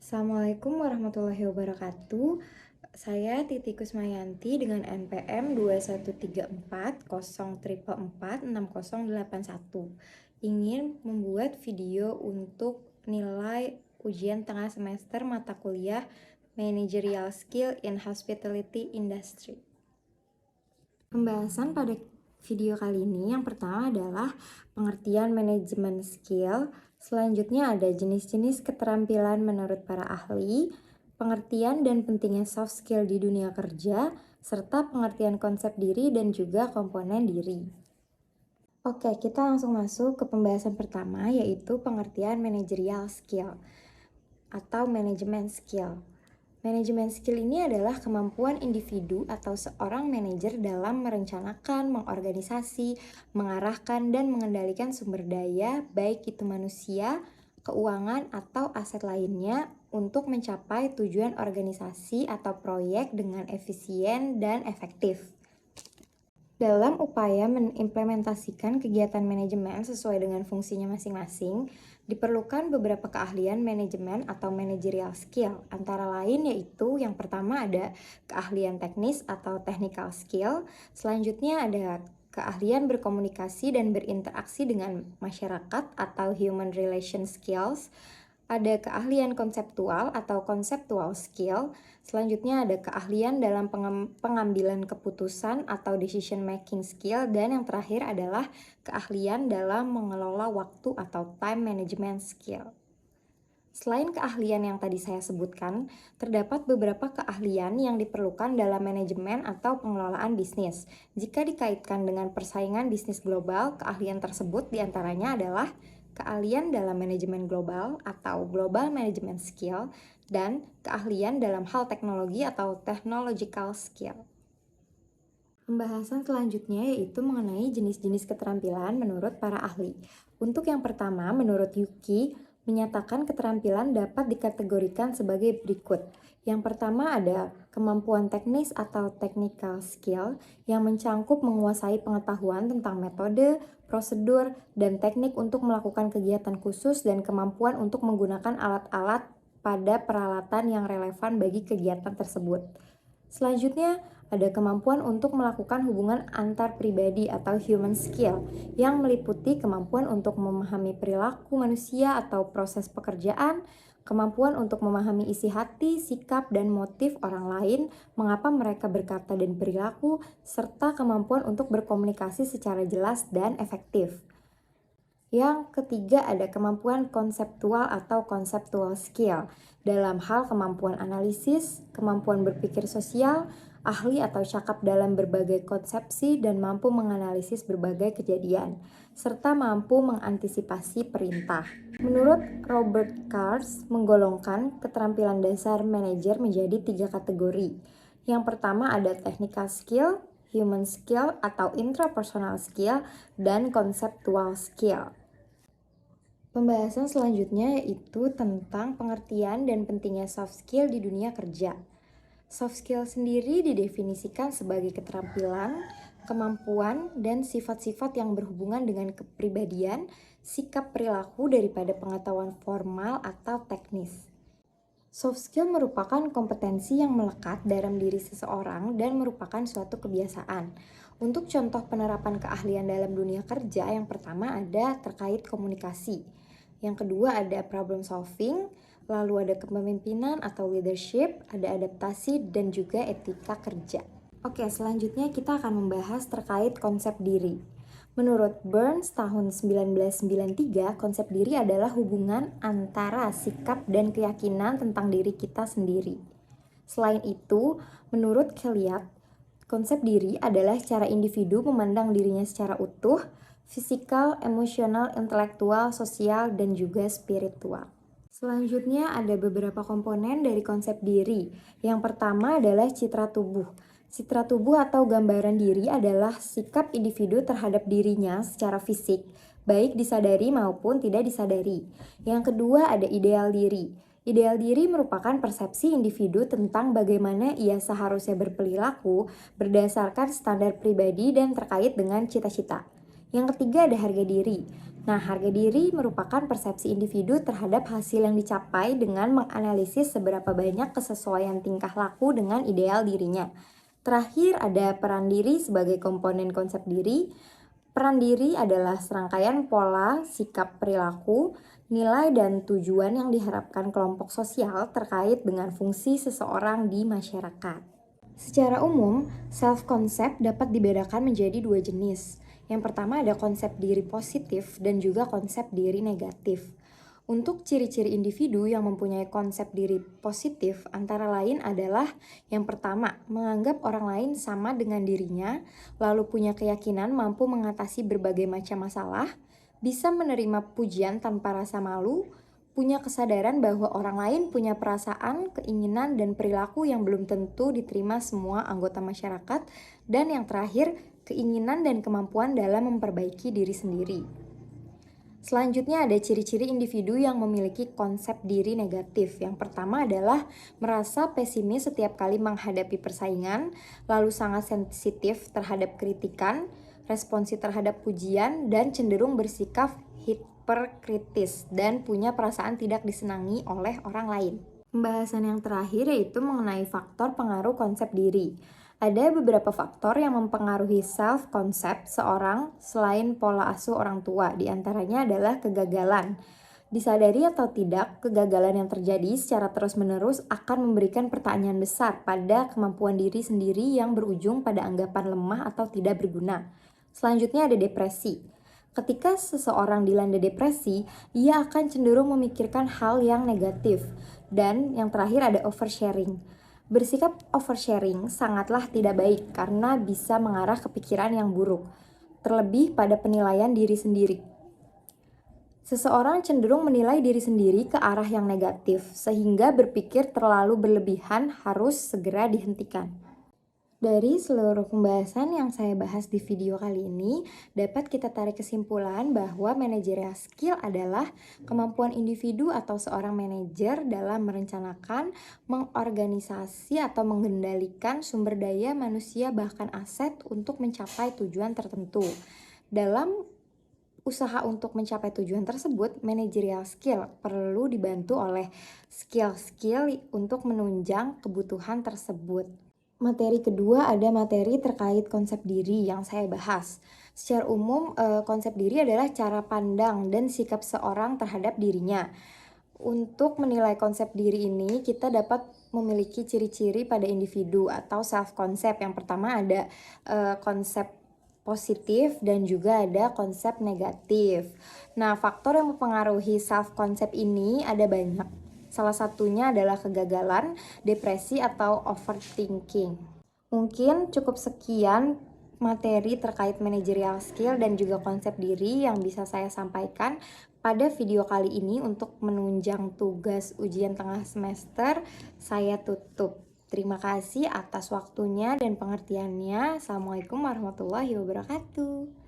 Assalamualaikum warahmatullahi wabarakatuh. Saya Titi Kusmayanti dengan NPM 21340446081 ingin membuat video untuk nilai ujian tengah semester mata kuliah Managerial Skill in Hospitality Industry. Pembahasan pada video kali ini yang pertama adalah pengertian manajemen skill. Selanjutnya ada jenis-jenis keterampilan menurut para ahli, pengertian dan pentingnya soft skill di dunia kerja, serta pengertian konsep diri dan juga komponen diri. Oke, kita langsung masuk ke pembahasan pertama, yaitu pengertian managerial skill atau manajemen skill. Manajemen skill ini adalah kemampuan individu atau seorang manajer dalam merencanakan, mengorganisasi, mengarahkan, dan mengendalikan sumber daya, baik itu manusia, keuangan, atau aset lainnya untuk mencapai tujuan organisasi atau proyek dengan efisien dan efektif. Dalam upaya mengimplementasikan kegiatan manajemen sesuai dengan fungsinya masing-masing, diperlukan beberapa keahlian manajemen atau managerial skill. Antara lain yaitu yang pertama ada keahlian teknis atau technical skill, selanjutnya ada keahlian berkomunikasi dan berinteraksi dengan masyarakat atau human relation skills, ada keahlian konseptual atau conceptual skill, selanjutnya ada keahlian dalam pengambilan keputusan atau decision making skill, dan yang terakhir adalah keahlian dalam mengelola waktu atau time management skill. Selain keahlian yang tadi saya sebutkan, terdapat beberapa keahlian yang diperlukan dalam manajemen atau pengelolaan bisnis. Jika dikaitkan dengan persaingan bisnis global, keahlian tersebut diantaranya adalah keahlian dalam manajemen global atau global management skill, dan keahlian dalam hal teknologi atau technological skill. Pembahasan selanjutnya yaitu mengenai jenis-jenis keterampilan menurut para ahli. Untuk yang pertama, menurut Yuki, menyatakan keterampilan dapat dikategorikan sebagai berikut. Yang pertama ada kemampuan teknis atau technical skill yang mencangkup menguasai pengetahuan tentang metode, prosedur, dan teknik untuk melakukan kegiatan khusus dan kemampuan untuk menggunakan alat-alat pada peralatan yang relevan bagi kegiatan tersebut. Selanjutnya, ada kemampuan untuk melakukan hubungan antar pribadi atau human skill yang meliputi kemampuan untuk memahami perilaku manusia atau proses pekerjaan, kemampuan untuk memahami isi hati, sikap, dan motif orang lain, mengapa mereka berkata dan perilaku, serta kemampuan untuk berkomunikasi secara jelas dan efektif. Yang ketiga ada kemampuan konseptual atau conceptual skill dalam hal kemampuan analisis, kemampuan berpikir sosial, ahli atau cakap dalam berbagai konsepsi dan mampu menganalisis berbagai kejadian, serta mampu mengantisipasi perintah. Menurut Robert Kars, menggolongkan keterampilan dasar manajer menjadi 3 kategori. Yang pertama ada technical skill, human skill atau intrapersonal skill, dan conceptual skill. Pembahasan selanjutnya yaitu tentang pengertian dan pentingnya soft skill di dunia kerja. Soft skill sendiri didefinisikan sebagai keterampilan, kemampuan, dan sifat-sifat yang berhubungan dengan kepribadian, sikap perilaku daripada pengetahuan formal atau teknis. Soft skill merupakan kompetensi yang melekat dalam diri seseorang dan merupakan suatu kebiasaan. Untuk contoh penerapan keahlian dalam dunia kerja, yang pertama ada terkait komunikasi. Yang kedua ada problem solving, lalu ada kepemimpinan atau leadership, ada adaptasi, dan juga etika kerja. Oke, selanjutnya kita akan membahas terkait konsep diri. Menurut Burns tahun 1993, konsep diri adalah hubungan antara sikap dan keyakinan tentang diri kita sendiri. Selain itu, menurut Kellyat, konsep diri adalah cara individu memandang dirinya secara utuh, fisikal, emosional, intelektual, sosial, dan juga spiritual. Selanjutnya ada beberapa komponen dari konsep diri. Yang pertama adalah citra tubuh. Citra tubuh atau gambaran diri adalah sikap individu terhadap dirinya secara fisik, baik disadari maupun tidak disadari. Yang kedua ada ideal diri. Ideal diri merupakan persepsi individu tentang bagaimana ia seharusnya berperilaku berdasarkan standar pribadi dan terkait dengan cita-cita. Yang ketiga ada harga diri. Nah, harga diri merupakan persepsi individu terhadap hasil yang dicapai dengan menganalisis seberapa banyak kesesuaian tingkah laku dengan ideal dirinya. Terakhir, ada peran diri sebagai komponen konsep diri. Peran diri adalah serangkaian pola, sikap perilaku, nilai, dan tujuan yang diharapkan kelompok sosial terkait dengan fungsi seseorang di masyarakat. Secara umum, self-concept dapat dibedakan menjadi dua jenis. Yang pertama ada konsep diri positif dan juga konsep diri negatif. Untuk ciri-ciri individu yang mempunyai konsep diri positif antara lain adalah yang pertama, menganggap orang lain sama dengan dirinya, lalu punya keyakinan mampu mengatasi berbagai macam masalah, bisa menerima pujian tanpa rasa malu, punya kesadaran bahwa orang lain punya perasaan, keinginan, dan perilaku yang belum tentu diterima semua anggota masyarakat, dan yang terakhir, keinginan dan kemampuan dalam memperbaiki diri sendiri. Selanjutnya ada ciri-ciri individu yang memiliki konsep diri negatif. Yang pertama adalah merasa pesimis setiap kali menghadapi persaingan, lalu sangat sensitif terhadap kritikan, responsif terhadap pujian, dan cenderung bersikap hiperkritis dan punya perasaan tidak disenangi oleh orang lain. Pembahasan yang terakhir yaitu mengenai faktor pengaruh konsep diri. Ada beberapa faktor yang mempengaruhi self-concept seorang selain pola asuh orang tua, diantaranya adalah kegagalan. Disadari atau tidak, kegagalan yang terjadi secara terus-menerus akan memberikan pertanyaan besar pada kemampuan diri sendiri yang berujung pada anggapan lemah atau tidak berguna. Selanjutnya ada depresi. Ketika seseorang dilanda depresi, ia akan cenderung memikirkan hal yang negatif. Dan yang terakhir ada oversharing. Bersikap oversharing sangatlah tidak baik karena bisa mengarah ke pikiran yang buruk, terlebih pada penilaian diri sendiri. Seseorang cenderung menilai diri sendiri ke arah yang negatif, sehingga berpikir terlalu berlebihan harus segera dihentikan. Dari seluruh pembahasan yang saya bahas di video kali ini, dapat kita tarik kesimpulan bahwa managerial skill adalah kemampuan individu atau seorang manajer dalam merencanakan, mengorganisasi, atau mengendalikan sumber daya manusia bahkan aset untuk mencapai tujuan tertentu. Dalam usaha untuk mencapai tujuan tersebut, managerial skill perlu dibantu oleh skill-skill untuk menunjang kebutuhan tersebut. Materi kedua ada materi terkait konsep diri yang saya bahas. Secara umum, konsep diri adalah cara pandang dan sikap seorang terhadap dirinya. Untuk menilai konsep diri ini, kita dapat memiliki ciri-ciri pada individu atau self-concept. Yang pertama ada konsep positif dan juga ada konsep negatif. Nah, faktor yang mempengaruhi self-concept ini ada banyak. Salah satunya adalah kegagalan, depresi, atau overthinking. Mungkin cukup sekian materi terkait managerial skill dan juga konsep diri yang bisa saya sampaikan pada video kali ini. Untuk menunjang tugas ujian tengah semester, saya tutup. Terima kasih atas waktunya dan pengertiannya. Assalamualaikum warahmatullahi wabarakatuh.